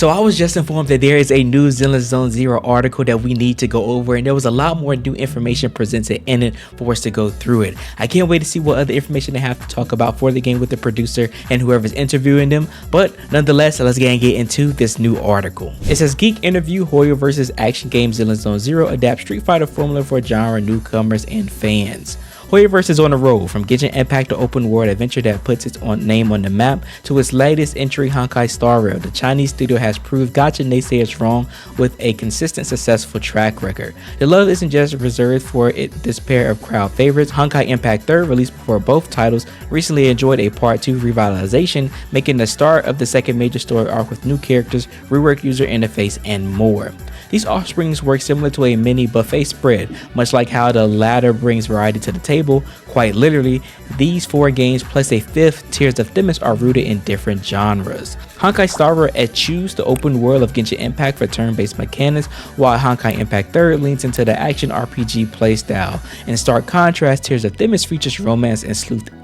So I was just informed that there is a new Zenless Zone Zero article that we need to go over, and there was a lot more new information presented in it for us to go through it. I can't wait to see what other information they have to talk about for the game with the producer and whoever's interviewing them, but nonetheless, let's get into this new article. It says, Geek interview HoYoverse's action game Zenless Zone Zero adapts Street Fighter formula for genre newcomers and fans. HoYoverse is on the road, from Genshin Impact to open world adventure that puts its name on the map to its latest entry, Honkai Star Rail. The Chinese studio has proved gotcha naysayers wrong with a consistent successful track record. The love isn't just reserved for this pair of crowd favorites. Honkai Impact 3rd, released before both titles, recently enjoyed a Part 2 revitalization, making the start of the second major story arc with new characters, reworked user interface, and more. These offsprings work similar to a mini buffet spread, much like how the latter brings variety to the table. Quite literally, these 4 games plus a 5th, Tears of Themis, are rooted in different genres. Honkai Star Rail eschews the open world of Genshin Impact for turn-based mechanics, while Honkai Impact 3rd leans into the action RPG playstyle. In stark contrast, Tears of Themis features romance and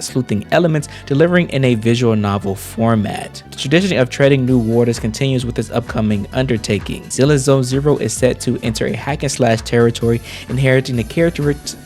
sleuthing elements, delivering in a visual novel format. The tradition of treading new waters continues with this upcoming undertaking. Zenless Zone Zero is set to enter a hack-and-slash territory, inheriting the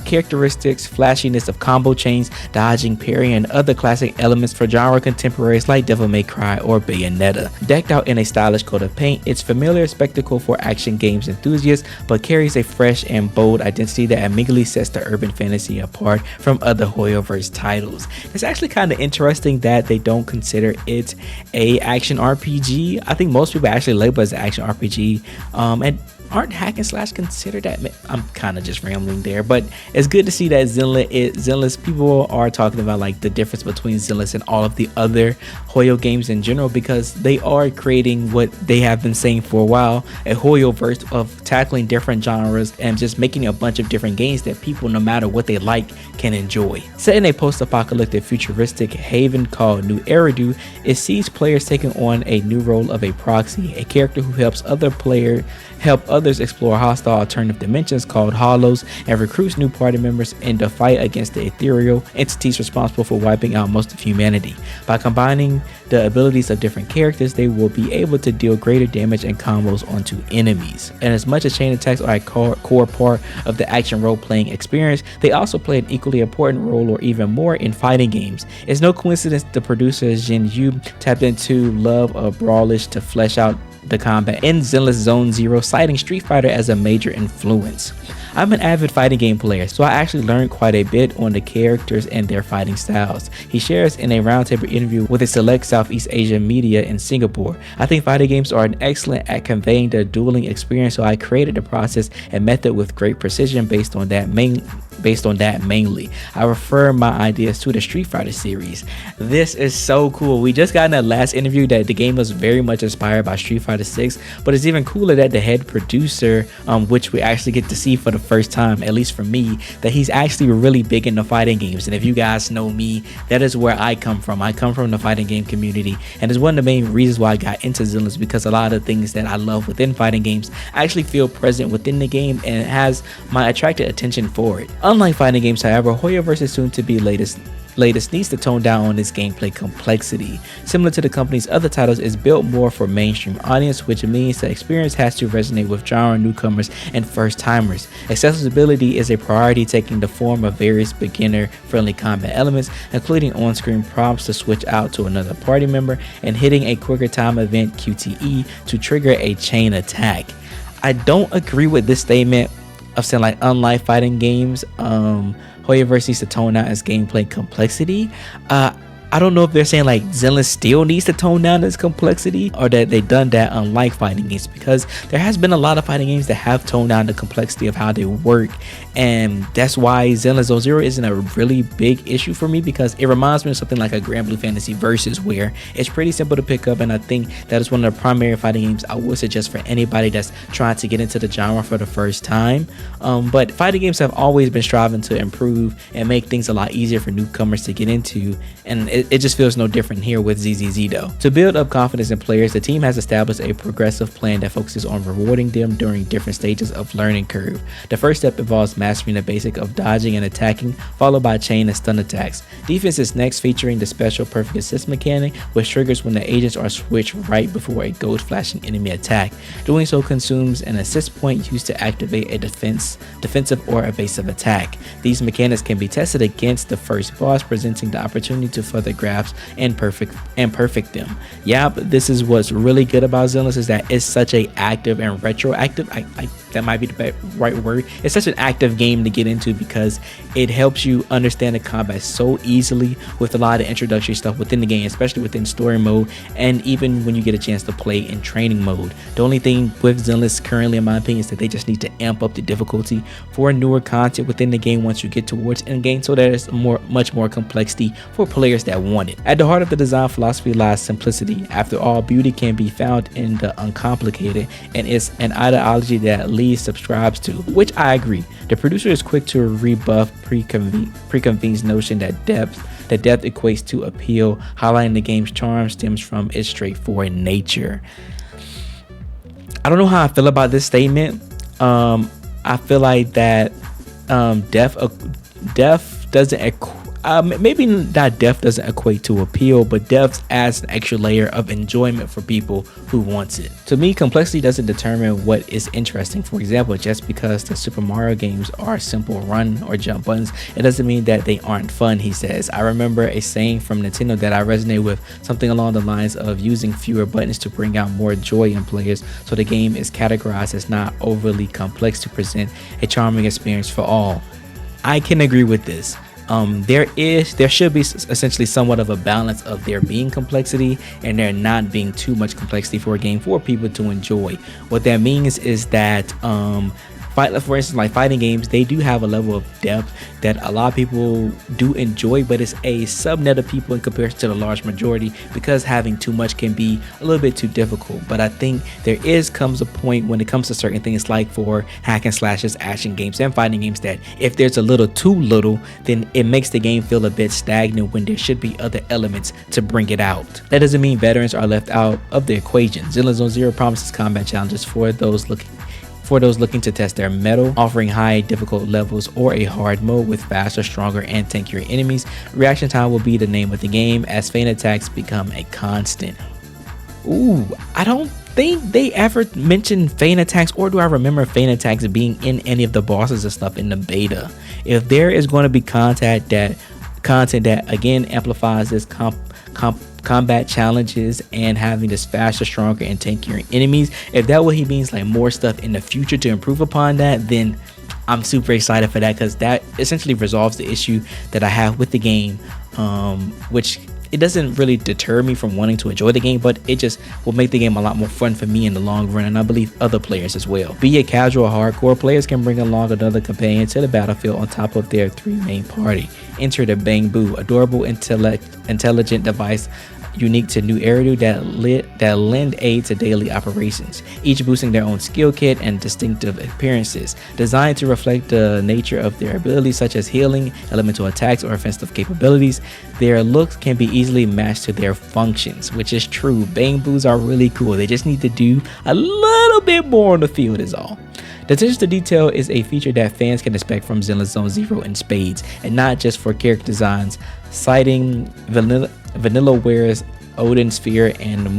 characteristics, flashiness of combo chains, dodging, parrying, and other classic elements for genre contemporaries like Devil May Cry or Bayonetta. Decked out in a stylish coat of paint, it's familiar spectacle for action games enthusiasts, but carries a fresh and bold identity that immediately sets the urban fantasy apart from other HoYoverse titles. It's actually kind of interesting that they don't consider it a action RPG. I think most people actually label it as an action RPG, and aren't hack and slash considered that? I'm kind of just rambling there, but it's good to see that Zenless people are talking about like the difference between Zenless and all of the other Hoyo games in general, because they are creating what they have been saying for a while, a Hoyoverse of tackling different genres and just making a bunch of different games that people, no matter what they like, can enjoy. Set in a post-apocalyptic futuristic haven called New Eridu, it sees players taking on a new role of a proxy, a character who helps others explore hostile alternative dimensions called Hollows, and recruits new party members in the fight against the ethereal entities responsible for wiping out most of humanity. By combining the abilities of different characters, they will be able to deal greater damage and combos onto enemies. And as much as chain attacks are a core part of the action role-playing experience, they also play an equally important role, or even more, in fighting games. It's no coincidence the producer Zhenyu Li tapped into love of brawlish to flesh out the combat in Zenless Zone Zero, citing Street Fighter as a major influence. I'm an avid fighting game player, so I actually learned quite a bit on the characters and their fighting styles. He shares in a roundtable interview with a select Southeast Asian media in Singapore. I think fighting games are excellent at conveying the dueling experience, so I created the process and method with great precision based on that mainly. I refer my ideas to the Street Fighter series. This is so cool. We just got in that last interview that the game was very much inspired by Street Fighter 6, but it's even cooler that the head producer, which we actually get to see for the first time, at least for me, that he's actually really big into fighting games. And if you guys know me, that is where I come from. I come from the fighting game community, and it's one of the main reasons why I got into Zenless, because a lot of the things that I love within fighting games actually feel present within the game and has my attracted attention for it. Unlike fighting games, however, HoYoverse is soon to be latest needs to tone down on its gameplay complexity. Similar to the company's other titles, it's built more for mainstream audience, which means the experience has to resonate with genre newcomers and first timers. Accessibility is a priority, taking the form of various beginner-friendly combat elements, including on-screen prompts to switch out to another party member and hitting a quicker time event QTE to trigger a chain attack. I don't agree with this statement of saying, like, unlike fighting games, HoYoverse needs to tone down its gameplay complexity. I don't know if they're saying like Zenless still needs to tone down its complexity, or that they've done that unlike fighting games, because there has been a lot of fighting games that have toned down the complexity of how they work, and that's why Zenless Zone Zero isn't a really big issue for me, because it reminds me of something like a Grand Blue Fantasy Versus, where it's pretty simple to pick up, and I think that is one of the primary fighting games I would suggest for anybody that's trying to get into the genre for the first time. But fighting games have always been striving to improve and make things a lot easier for newcomers to get into, and it just feels no different here with ZZZ though. To build up confidence in players, the team has established a progressive plan that focuses on rewarding them during different stages of learning curve. The first step involves mastering the basic of dodging and attacking, followed by chain and stun attacks. Defense is next, featuring the special perfect assist mechanic, which triggers when the agents are switched right before a gold flashing enemy attack. Doing so consumes an assist point used to activate a defensive or evasive attack. These mechanics can be tested against the first boss, presenting the opportunity to further grasp and perfect them. Yeah, but this is what's really good about Zenless, is that it's such a active and retroactive, that might be the right word. It's such an active game to get into because it helps you understand the combat so easily with a lot of introductory stuff within the game, especially within story mode, and even when you get a chance to play in training mode. The only thing with Zenless currently, in my opinion, is that they just need to amp up the difficulty for newer content within the game once you get towards end game, so there's much more complexity for players that want it. At the heart of the design philosophy lies simplicity. After all, beauty can be found in the uncomplicated, and it's an ideology that Li subscribes to, which I agree. The producer is quick to rebuff preconceived notion that depth equates to appeal, highlighting the game's charm stems from its straightforward nature. I don't know how I feel about this statement. I feel like that depth doesn't maybe not depth doesn't equate to appeal, but depth adds an extra layer of enjoyment for people who wants it. To me, complexity doesn't determine what is interesting. For example, just because the Super Mario games are simple run or jump buttons, it doesn't mean that they aren't fun, he says. I remember a saying from Nintendo that I resonate with, something along the lines of using fewer buttons to bring out more joy in players, so the game is categorized as not overly complex to present a charming experience for all. I can agree with this. There should be essentially somewhat of a balance of there being complexity and there not being too much complexity for a game for people to enjoy. What that means is that for instance, like fighting games, they do have a level of depth that a lot of people do enjoy, but it's a subnet of people in comparison to the large majority, because having too much can be a little bit too difficult. But I think comes a point when it comes to certain things, like for hack and slashes, action games, and fighting games, that if there's a little too little, then it makes the game feel a bit stagnant when there should be other elements to bring it out. That doesn't mean veterans are left out of the equation. Zenless Zone Zero promises combat challenges for those looking to test their mettle, offering high difficult levels or a hard mode with faster, stronger, and tankier enemies. Reaction time will be the name of the game as feint attacks become a constant. Ooh, I don't think they ever mentioned feint attacks, or do I remember feint attacks being in any of the bosses and stuff in the beta? If there is going to be content that again amplifies this combat challenges and having this faster, stronger, and tankier enemies, if that's what he means, like more stuff in the future to improve upon that, then I'm super excited for that, because that essentially resolves the issue that I have with the game, which it doesn't really deter me from wanting to enjoy the game, but it just will make the game a lot more fun for me in the long run, and I believe other players as well. Be it casual or hardcore, players can bring along another companion to the battlefield on top of their three main party. Enter the Bang Boo, adorable intelligent device unique to New Eridu that lend aid to daily operations, each boosting their own skill kit and distinctive appearances, designed to reflect the nature of their abilities such as healing, elemental attacks, or offensive capabilities. Their looks can be easily matched to their functions, which is true. Bang Boos are really cool. They just need to do a little bit more on the field is all. The attention to detail is a feature that fans can expect from Zenless Zone Zero in spades, and not just for character designs. Citing Vanillaware's Odin Sphere and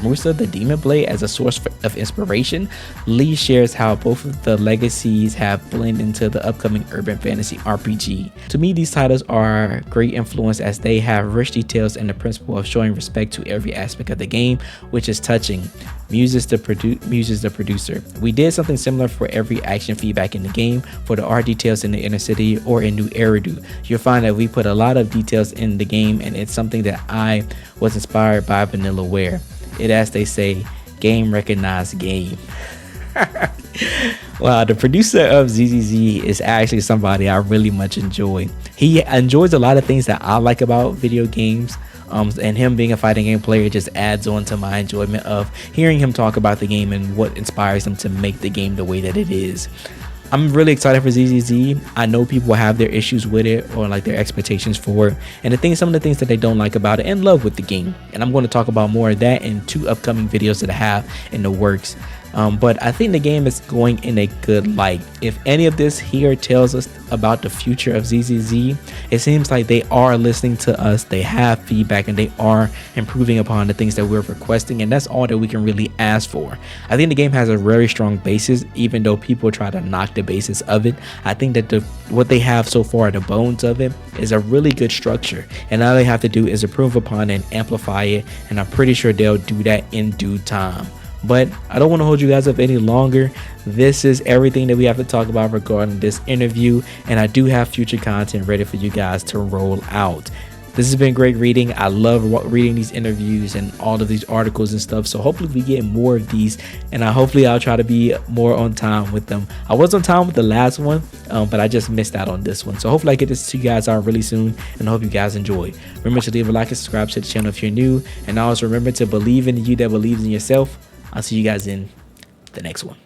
Musa the Demon Blade as a source of inspiration, Li shares how both of the legacies have blended into the upcoming urban fantasy RPG. To me, these titles are great influence as they have rich details and the principle of showing respect to every aspect of the game, which is touching. Muses the producer. We did something similar for every action feedback in the game. For the art details in the inner city or in New Eridu, you'll find that we put a lot of details in the game, and it's something that I was inspired by Vanillaware. It, as they say, game recognized game. Wow, the producer of ZZZ is actually somebody I really much enjoy. He enjoys a lot of things that I like about video games. And him being a fighting game player just adds on to my enjoyment of hearing him talk about the game and what inspires him to make the game the way that it is. I'm really excited for ZZZ. I know people have their issues with it or like their expectations for it, and some of the things that they don't like about it and love with the game. And I'm going to talk about more of that in 2 upcoming videos that I have in the works. But I think the game is going in a good light. If any of this here tells us about the future of ZZZ, it seems like they are listening to us, they have feedback, and they are improving upon the things that we're requesting, and that's all that we can really ask for. I think the game has a very strong basis, even though people try to knock the basis of it. I think that what they have so far, the bones of it, is a really good structure, and all they have to do is improve upon it and amplify it, and I'm pretty sure they'll do that in due time. But I don't want to hold you guys up any longer. This is everything that we have to talk about regarding this interview, and I do have future content ready for you guys to roll out. This has been great reading. I love reading these interviews and all of these articles and stuff, so hopefully we get more of these, and hopefully I'll try to be more on time with them. I was on time with the last one, but I just missed out on this one, so hopefully I get this to you guys out really soon, and I hope you guys enjoy. Remember to leave a like and subscribe to the channel if you're new, and also remember to believe in you that believes in yourself. I'll see you guys in the next one.